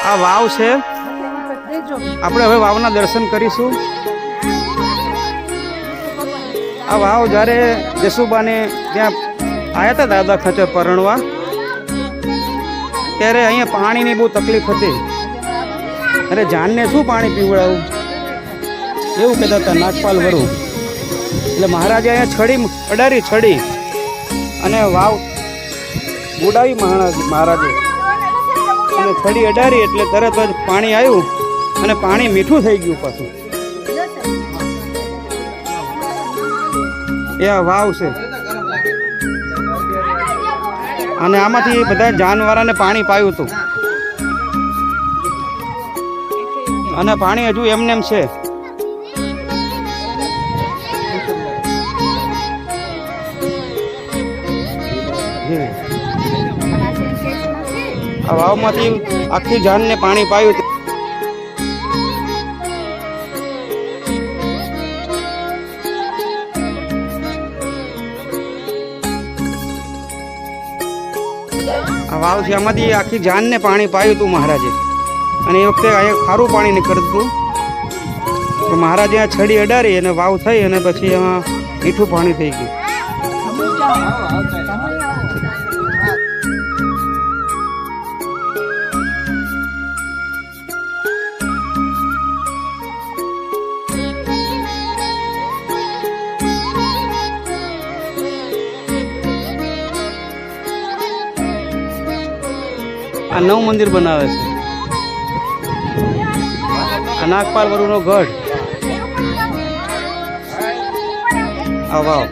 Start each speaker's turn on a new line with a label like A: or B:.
A: આ વાવ છે. આપણે હવે વાવના દર્શન કરીશું. આ વાવ જ્યારે જસુબાને ત્યાં આવ્યા હતા દાદા ખચર પરણવા, ત્યારે અહીંયા પાણીની બહુ તકલીફ હતી. અરે જાનને શું પાણી પીવડાવું એવું કહેતા હતા નાગપાલ વરુ. એટલે મહારાજે અહીંયા છડી અડારી, છડી અને વાવ બુડાવી મહારાજે, અને છડી અડારી એટલે તરત જ પાણી આવ્યું અને પાણી મીઠું થઈ ગયું પાછું. એ આ વાવ છે. અને આમાંથી બધા જાનવરોને પાણી પાયું હતું, અને પાણી હજુ એમને એમ છે. આ વાવમાંથી આખી જાનને પાણી પાયું. આ વાવ છે, આમાંથી આખી જાનને પાણી પાયું હતું મહારાજે. અને એ વખતે અહીંયા ખારું પાણી નીકળતું હતું, તો મહારાજે આ છડી અડારી અને વાવ થઈ, અને પછી એમાં મીઠું પાણી થઈ ગયું. આ નવું મંદિર બનાવે છે. આ નાગપાલ વરુનો ગઢ. આ વાવ.